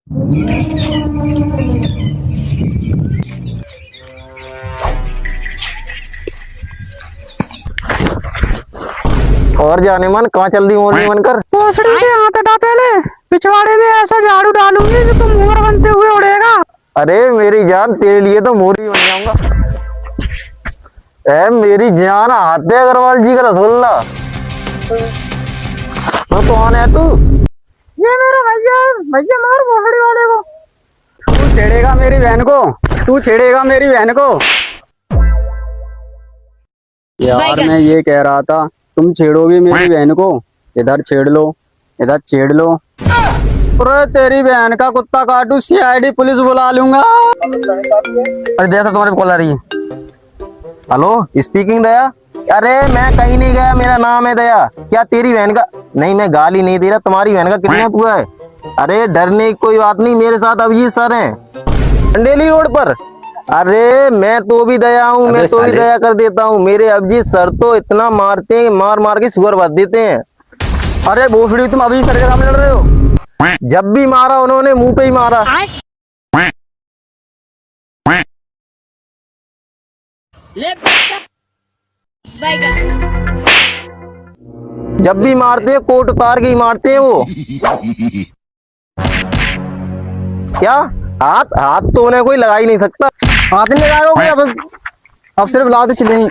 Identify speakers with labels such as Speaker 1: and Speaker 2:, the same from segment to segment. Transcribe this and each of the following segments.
Speaker 1: और जाने मन कहाँ चल रही मोरनी बनकर?
Speaker 2: भोसड़ी के हाथ हटा, पहले पिछवाड़े में ऐसा झाड़ू डालूंगी कि तुम मोर बनते हुए उड़ेगा।
Speaker 1: अरे मेरी जान, तेरे लिए तो मोरी बन जाऊंगा। ए मेरी जान, आते अग्रवाल जी का रसगुल्ला। तो कौन है तू?
Speaker 2: ये मेरा भैया, भैया मार भोसड़ी वाले को। तू छेड़ेगा मेरी बहन को, तू छेड़ेगा मेरी बहन को। यार मैं ये कह रहा था, तुम छेड़ोगी मेरी बहन को? इधर छेड़ लो, इधर छेड़ लो। अरे तेरी बहन का कुत्ता काटू, सीआईडी पुलिस बुला लूंगा।
Speaker 1: अरे जैसा तुम्हारे कॉल आ रही है। हेलो, स्पीकिंग दया। अरे मैं कहीं नहीं गया, मेरा नाम है दया। क्या तेरी बहन का? नहीं, मैं गाली नहीं दे रहा, तुम्हारी बहन का किडनैप हुआ है। अरे डरने की कोई बात नहीं, मेरे साथ अभिजीत सर हैं अंडेली रोड पर। अरे मैं तो भी दया हूँ, मैं तो भी दया कर देता हूँ। मेरे अभिजीत सर तो इतना मारते हैं, मार मार के शुगर बांध देते हैं।
Speaker 2: अरे भोसड़ी, तुम अभिजीत सर के सामने लड़ रहे हो?
Speaker 1: जब भी मारा उन्होंने मुंह पे ही मारा। जब भी मारते हैं कोट उतार के ही मारते हैं वो। क्या हाथ हाथ तो उन्हें कोई लगा ही नहीं सकता।
Speaker 2: हाथ नहीं लगाओ कोई, अब सिर्फ ला तो चले नहीं।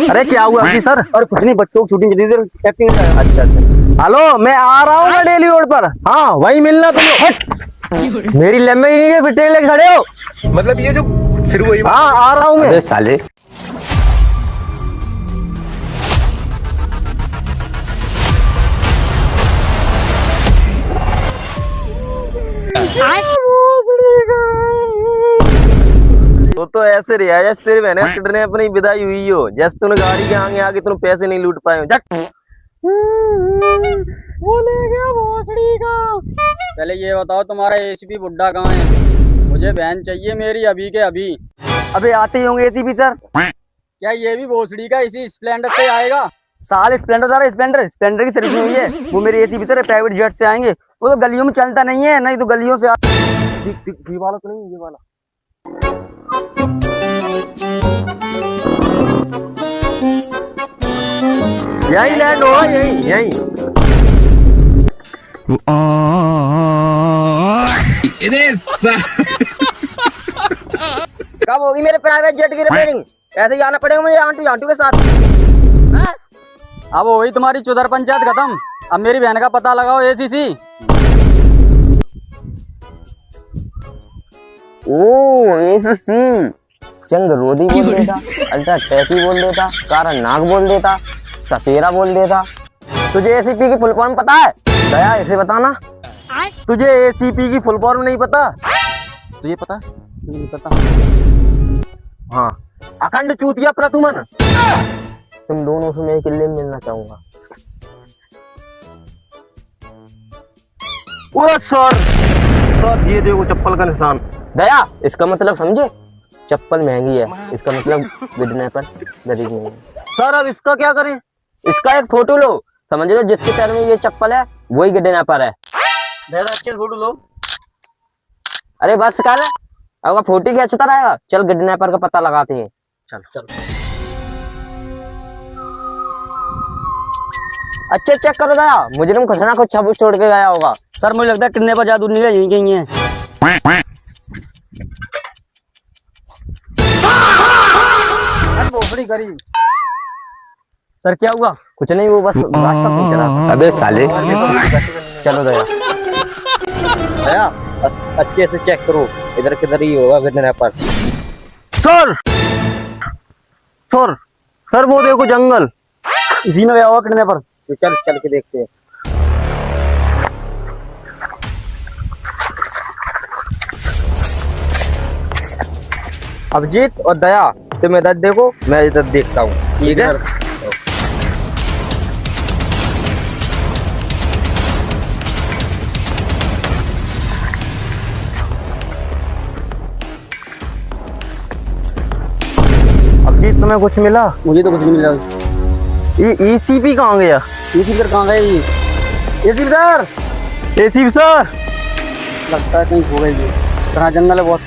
Speaker 1: अरे क्या हुआ अभी सर?
Speaker 2: और कुछ नहीं, बच्चों की शूटिंग चली थी, एक्टिंग कर रहा है।
Speaker 1: अच्छा अच्छा, हेलो मैं आ रहा हूँ डेली रोड पर। हाँ वही मिलना तुम। हट, मेरी लंबी नहीं है, फिर टेक लेके खड़े हो।
Speaker 3: मतलब ये जो फिर वही।
Speaker 1: हाँ आ रहा हूँ मैं।
Speaker 3: साले
Speaker 1: तो ऐसे रहा जैसे तेरी बहन का किडनैप अपनी विदाई हुई हो, जैसे तूने गाड़ी के आगे आगे तुम पैसे नहीं लूट पाए हो। जट
Speaker 2: वो ले गया भोसड़ी का। पहले ये बताओ, तुम्हारा एसीपी बुड्ढा कहाँ है? मुझे बहन चाहिए मेरी अभी के अभी।
Speaker 1: अबे आते ही होंगे एसीपी सर।
Speaker 2: क्या ये भी भोसड़ी का इसी स्प्लेंडर से आएगा?
Speaker 1: साल स्प्लेंडर जा रहा है, स्प्लेंडर की सर्विस हुई है। वो मेरे एसीपी सर प्राइवेट जेट से आएंगे। वो तो गलियों में चलता नहीं है, नहीं तो गलियों से ये वाला तो नहीं, ये वाला। यही लैंड होगा, यही यही। कब होगी मेरे प्राइवेट जेट की रिपेयरिंग? ऐसे ही आना पड़ेगा मुझे आंटू आंटू के साथ।
Speaker 2: अब वही तुम्हारी चुदर पंचायत खत्म। अब मेरी बहन का पता लगाओ एसीसी।
Speaker 1: ओ एसीसी चंगरोधी बोल देता, अल्ट्रा टैकी बोल देता, कारा नाग बोल देता, सपेरा बोल देता। तुझे एसीपी की फुल फॉर्म पता है? दया ऐसे बताना। तुझे एसीपी की फुल फॉर्म नहीं पता? तुझे पता?
Speaker 2: नहीं पता।
Speaker 1: हाँ, अखंड चूतिया प्रतुमन। तुम दोनों से मैं किले में मिलना चाहूंगा। ओ सर, सर ये देखो चप्पल का निशान। दया इसका मतलब समझे? चप्पल महंगी है, इसका मतलब किडनैपर गरीब नहीं है। सर अब इसका क्या करें? इसका एक फोटो लो, समझ लो जिसके पैर में ये चप्पल है वही किडनैपर है। अच्छे फोटो लो। अरे बस कर, अब फोटो की अच्छा रहेगा। चल किडनैपर का पता लगाते हैं। चल चल अच्छे चेक करो दया, मुजरिम कुछ ना कुछ छबूच छोड़ के गया होगा।
Speaker 2: सर मुझे लगता है किडनैपर जादू नहीं है, यहीं कहीं है। भोसड़ी गरीब।
Speaker 1: सर क्या हुआ? कुछ नहीं, वो बस रास्ता पूछ रहा था।
Speaker 3: अबे साले
Speaker 1: चलो दया, दया अच्छे से चेक करो, इधर किधर ही होगा किडनैपर। सर सर सर वो देखो जंगल,
Speaker 2: इसी में गया होगा किडनैपर।
Speaker 1: चल चल के देखते हैं। अभिजीत और दया तुम इधर देखो, मैं इधर देखता हूँ। ठीक है। अभिजीत तुम्हें कुछ मिला?
Speaker 2: मुझे तो कुछ नहीं मिला।
Speaker 1: ये ईसीपी कहाँ गया?
Speaker 2: ईसीपी सर कहाँ गए?
Speaker 1: ईसीपी सर एसीपी सर,
Speaker 2: लगता है कहीं हो गई है। कहाँ जंगल है बहुत।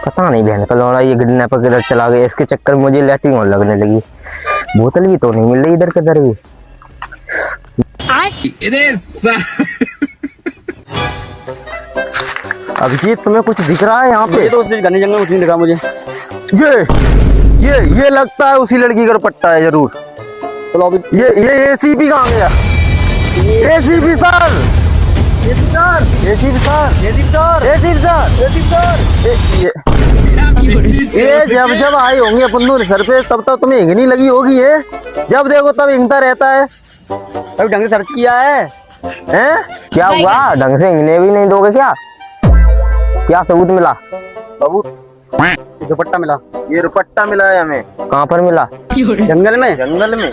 Speaker 1: पता नहीं बहन का लौड़ा ये किडनैपर किधर चला गया। इसके चक्कर में मुझे लैट्रिन और लगने लगी। बोतल भी तो नहीं मिल रही इधर किधर भी। अभिजीत तुम्हें कुछ दिख रहा है यहाँ पे?
Speaker 2: ये तो उसी घने जंगल में उसी ने दिखा मुझे।
Speaker 1: ये लगता है उसी लड़की का दुपट्टा है जरूर।
Speaker 2: चलो अभी
Speaker 1: ये एसीपी कहाँ गया? एसीपी सर, एसीपी सर, ये जब आए होंगे अपन लोग सर पे तब तक तुम्हें हिंगनी लगी होगी। ये जब देखो तब हिंगता रहता है।
Speaker 2: अभी ढंग से सर्च किया है।
Speaker 1: हैं? क्या हुआ? ढंग से हिंगने भी नहीं दोगे क्या? क्या सबूत मिला? सबूत?
Speaker 2: दुपट्टा मिला।
Speaker 1: ये दुपट्टा मिला है हमें। कहाँ पर मिला?
Speaker 2: जंगल में।
Speaker 1: जंगल में।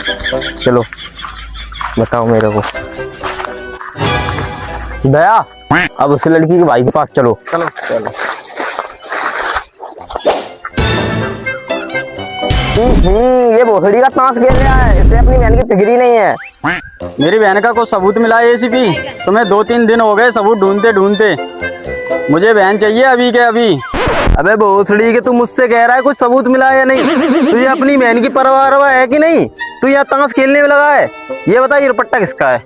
Speaker 1: चलो बताओ मेरे को। दया, अब उस लड़की के भाई के पास चलो।
Speaker 2: चलो
Speaker 1: ये भोसड़ी का ताश खेल रहा है। इसे अपनी बहन की फिक्री नहीं है।
Speaker 2: मेरी बहन का कुछ सबूत मिला है एसीपी। तुम्हें 2-3 दिन हो गए सबूत ढूंढते ढूंढते। मुझे बहन चाहिए अभी के अभी।
Speaker 1: अबे भोसड़ी के तू मुझसे कह रहा है कुछ सबूत मिला है या नहीं? तुझे अपनी बहन की परवाह है कि नहीं? तू यहाँ ताश खेलने में लगा है। ये बता ये दुपट्टा किसका है?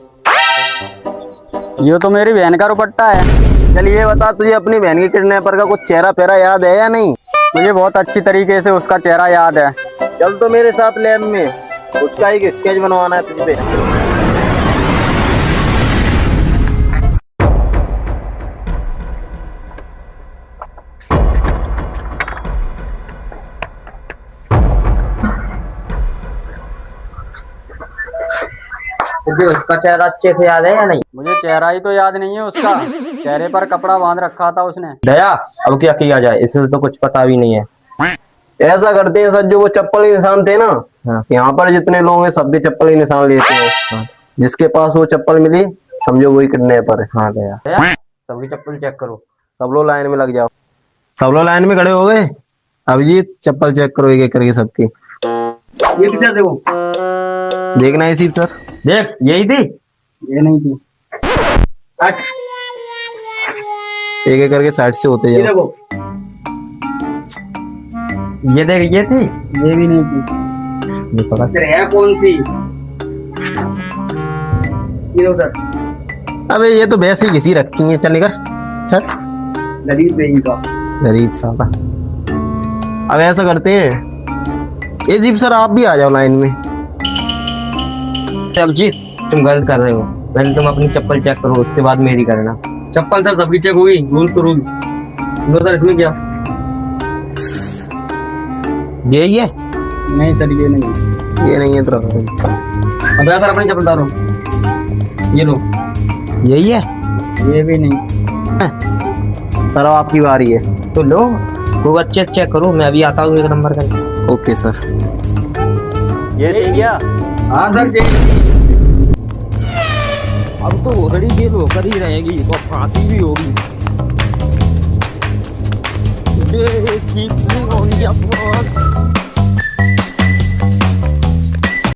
Speaker 2: ये तो मेरी बहन का दुपट्टा है।
Speaker 1: चल ये बता तुझे अपनी बहन की किडनैपर का कुछ चेहरा पेरा याद है या नहीं?
Speaker 2: मुझे बहुत अच्छी तरीके से उसका चेहरा याद है।
Speaker 1: चल तो मेरे साथ लैब में, उसका एक स्केच बनवाना है तुझे। तुझे उसका चेहरा अच्छे से याद है या नहीं?
Speaker 2: मुझे चेहरा ही तो याद नहीं है उसका। चेहरे पर कपड़ा बांध रखा था उसने।
Speaker 1: दया, अब क्या किया जाए? इसे तो कुछ पता भी नहीं है। ऐसा करते हैं सर, जो वो चप्पल के निशान थे ना, यहाँ पर जितने लोग हैं सबके चप्पल के निशान लेते हैं। जिसके पास वो चप्पल मिली समझो वही किडनैपर है। हाँ दया, सबकी चप्पल चेक करो। सब लोग लाइन में लग जाओ। सब लोग लाइन में खड़े हो गए। अभिजीत चप्पल चेक करो एक एक करके सबकी।
Speaker 2: ये पिक्चर देखो।
Speaker 1: देखना है सर। देख यही थी।
Speaker 2: ये नहीं थी।
Speaker 1: एक एक करके साइड से होते जाओ। ये देख ये थी।
Speaker 2: ये भी नहीं थी।
Speaker 1: नहीं पता
Speaker 2: है कौन सी? ये सर।
Speaker 1: अबे ये तो वैसे ही किसी रखी है। चल निकल चल। गरीब साला। अब ऐसा करते हैं, एजीप सर आप भी आ जाओ लाइन में। अभिजीत तुम गलत कर रहे हो। पहले तुम अपनी चप्पल चेक करो उसके बाद मेरी करना।
Speaker 2: चप्पल सर सबकी चेक हुई। रूल तो रूल। लो सर इसमें क्या?
Speaker 1: यही है?
Speaker 2: नहीं सर ये नहीं।
Speaker 1: ये नहीं है तो
Speaker 2: अब सर अपनी चप्पल डालो। ये लो।
Speaker 1: यही है?
Speaker 2: ये भी नहीं।
Speaker 1: सर आपकी बारी है तो लो। खूब अच्छे चेक करो। मैं अभी आता हूँ एक नंबर करके। Okay sir.
Speaker 2: ये ले गया। हाँ सर
Speaker 1: अब तो भोसड़ी जेल होकर ही रहेगी और फांसी भी होगी।